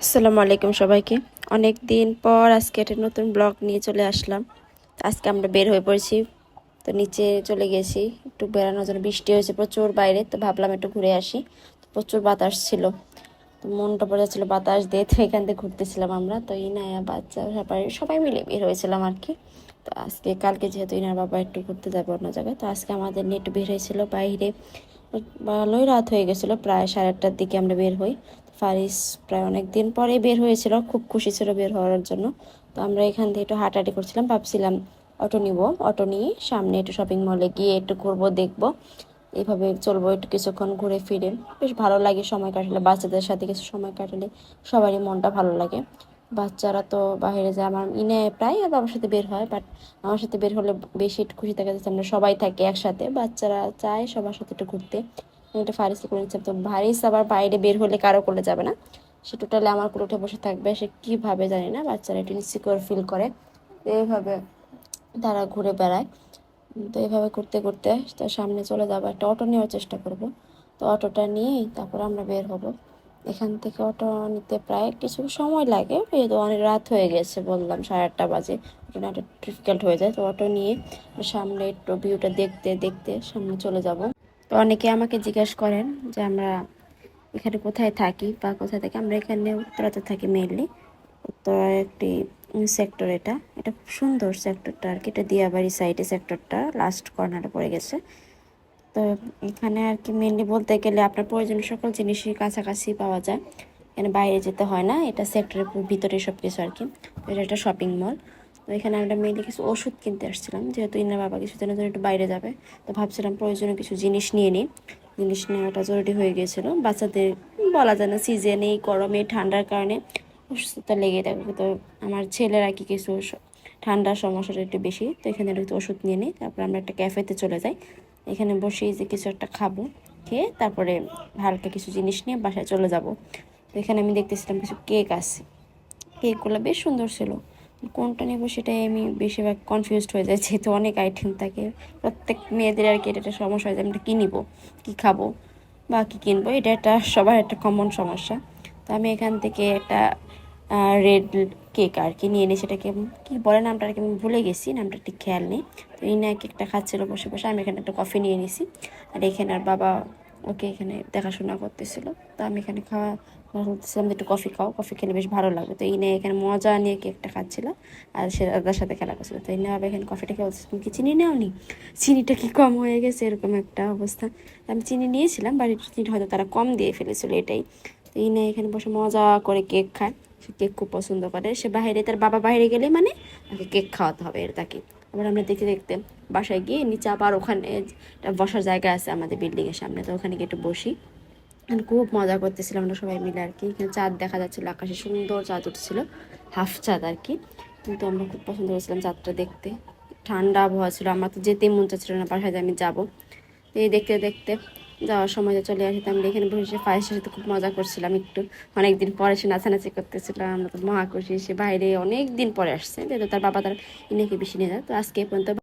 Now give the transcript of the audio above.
আসসালামু আলাইকুম সবাইকে। অনেক দিন পর আজকে একটা নতুন ব্লগ নিয়ে চলে আসলাম। আজকে আমরা বের হয়ে পড়েছি, তো নিচে চলে গেছি একটু বেড়ানোর জন্য। বৃষ্টি হয়েছে প্রচুর বাইরে, তো ভাবলাম একটু ঘুরে আসি। তো প্রচুর বাতাস ছিল, তো মনটা পড়ে যাচ্ছিলো বাতাস দিয়ে, তো এখান থেকে ঘুরতেছিলাম আমরা। তো ইনায়া বাচ্চা সবাই সবাই মিলে বের হয়েছিলাম আর কি। তো আজকে কালকে যেহেতু ইনার বাবা একটু ঘুরতে যাবে অন্য জায়গায়, তো আজকে আমাদের নিয়ে একটু বের হয়েছিল বাইরে। ভালোই রাত হয়ে গেছিলো, প্রায় 8:30টার দিকে আমরা বের হই। ফারিস প্রায় অনেক দিন পরে বের হয়েছিল, খুব খুশি ছিল বের হওয়ার জন্য। তো আমরা এখান থেকে একটু হাঁটাহাঁটি করছিলাম, ভাবছিলাম অটো নিব, অটো নিয়ে সামনে একটু শপিং মলে গিয়ে একটু ঘুরবো দেখবো, এইভাবে চলবো একটু কিছুক্ষণ ঘুরে ফিরে। বেশ ভালো লাগে সময় কাটালে, বাচ্চাদের সাথে কিছু সময় কাটালে সবারই মনটা ভালো লাগে। বাচ্চারা তো বাইরে যায়, আমার ইনে প্রায় আর বাবার সাথে বের হয়, বাট আমার সাথে বের হলে বেশি একটু খুশি দেখা যাচ্ছে। আমরা সবাই থাকি একসাথে, বাচ্চারা চায় সবার সাথে একটু ঘুরতে। এটা ফারিসকে করে নিচ্ছি, তো ফারিস আবার বাইরে বের হলে কারো কোলে যাবে না, সে টোটালি আমার কোলে উঠে বসে থাকবে। সে কীভাবে জানি না, বাচ্চারা একটু ইনসিকিউর ফিল করে, তো এইভাবে তারা ঘুরে বেড়ায়। তো এইভাবে করতে করতে তো সামনে চলে যাবো, একটা অটো নেওয়ার চেষ্টা করব। তো অটোটা নিয়েই তারপর আমরা বের হব। এখান থেকে অটো নিতে প্রায় কিছু সময় লাগে, যেহেতু অনেক রাত হয়ে গেছে, বললাম 8:30 বাজে। অটো নেওয়াটা ডিফিকাল্ট হয়ে যায়, তো অটো নিয়ে সামনে একটু ভিউটা দেখতে দেখতে সামনে চলে যাব। তো অনেকে আমাকে জিজ্ঞাসা করেন যে আমরা এখানে কোথায় থাকি বা কোথায় থাকি। আমরা এখানে উত্তরাতে থাকি মেইনলি। উত্তরার একটি সেক্টর, এটা এটা খুব সুন্দর সেক্টরটা আর কি। এটা দিয়াবাড়ি সাইডে সেক্টরটা, লাস্ট কর্নারে পড়ে গেছে। তো এখানে আর কি মেনলি বলতে গেলে আপনার প্রয়োজনীয় সকল জিনিসই কাছাকাছি পাওয়া যায়, এখানে বাইরে যেতে হয় না। এটা সেক্টরের ভিতরে সব কিছু আর কি। তো এটা একটা শপিং মল। তো এখানে আমরা মেনলি কিছু ওষুধ কিনতে আসছিলাম, যেহেতু ইনার বাবা কিছুদিনের জন্য একটু বাইরে যাবে। তো ভাবছিলাম প্রয়োজনীয় কিছু জিনিস নিয়ে নিই, জিনিস নেওয়াটা জরুরি হয়ে গিয়েছিলো। বাচ্চাদের বলা যায় না, সিজনে এই গরমে ঠান্ডার কারণে অসুস্থতা লেগে থাকে। তো আমার ছেলের আর কি কিছু ঠান্ডার সমস্যাটা একটু বেশি, তো এখানে একটু ওষুধ নিয়ে নিই। তারপর আমরা একটা ক্যাফেতে চলে যাই, এখানে বসেই যে কিছু একটা খাবো, খেয়ে তারপরে হালকা কিছু জিনিস নিয়ে বাসায় চলে যাব। তো এখানে আমি দেখতেছিলাম কিছু কেক আছে, কেকগুলো বেশ সুন্দর ছিল। কোনটা নেবো সেটাই আমি বেশিরভাগ কনফিউজড হয়ে যাই, যেহেতু অনেক আইটেম থাকে। প্রত্যেক মেয়েদের আর কি এটা একটা সমস্যা হয় যে আমরা কী নিবো, কী খাবো বা কী কিনবো, এটা একটা সবার একটা কমন সমস্যা। তো আমি এখান থেকে একটা রেড কেক আর কি নিয়ে নিই। সেটাকে কী বলে নামটা আর কি আমি ভুলে গেছি, নামটা ঠিক খেয়াল নেই। তো এই না কেকটা খাচ্ছিলো বসে বসে, আমি এখানে একটা কফি নিয়ে নিছি। আর এখানে আর বাবা ওকে এখানে দেখাশোনা করতেছিল, তো আমি এখানে বলতেছিলাম একটু কফি খাও, কফি খেলে বেশ ভালো লাগবে। তো এই নিয়ে এখানে মজা নিয়ে কেকটা খাচ্ছিল, আর সে দাদার সাথে খেলা করছিল। তো এই নিয়ে এখানে কফিটা খেয়ে বলছে, তুমি কি চিনি নেওনি, চিনিটা কি কম হয়ে গেছে, এরকম একটা অবস্থা। আমি চিনি নিয়েছিলাম, বাড়ির চিনি হয়তো তারা কম দিয়ে ফেলেছিল, এটাই। তো এই নিয়ে এখানে বসে মজা করে কেক খায়। সে কেক খুব পছন্দ করে, সে বাইরে, তার বাবা বাইরে গেলে মানে তাকে কেক খাওয়াতে হবে এর তাকে। আবার আমরা দেখতে দেখতে বাসায় গিয়ে নিচে আবার ওখানে বসার জায়গা আছে আমাদের বিল্ডিংয়ের সামনে, তো ওখানে গিয়ে একটু বসি। খুব মজা করতেছিলাম আমরা সবাই মিলে আর কি। এখানে চাঁদ দেখা যাচ্ছিলো, আকাশে সুন্দর চাঁদ উঠছিল, হাফ চাঁদ আর কি। কিন্তু আমরা খুব পছন্দ করেছিলাম চাঁদটা দেখতে। ঠান্ডা আবহাওয়া ছিল, আমার তো যেতেই মন চাচ্ছিল না বাসায় যে আমি যাবো। এই দেখতে দেখতে যাওয়ার সময় চলে আসি। আমি এখানে বসে ফাইসের সাথে খুব মজা করছিলাম একটু। অনেকদিন পরে সে নাচানাচি করতেছিলাম, আমরা তো মহা খুশি। সে বাইরে অনেক দিন পরে আসছে, যেহেতু তার বাবা তার ইনাকে বেশি নিয়ে যায়। তো আজকে পর্যন্ত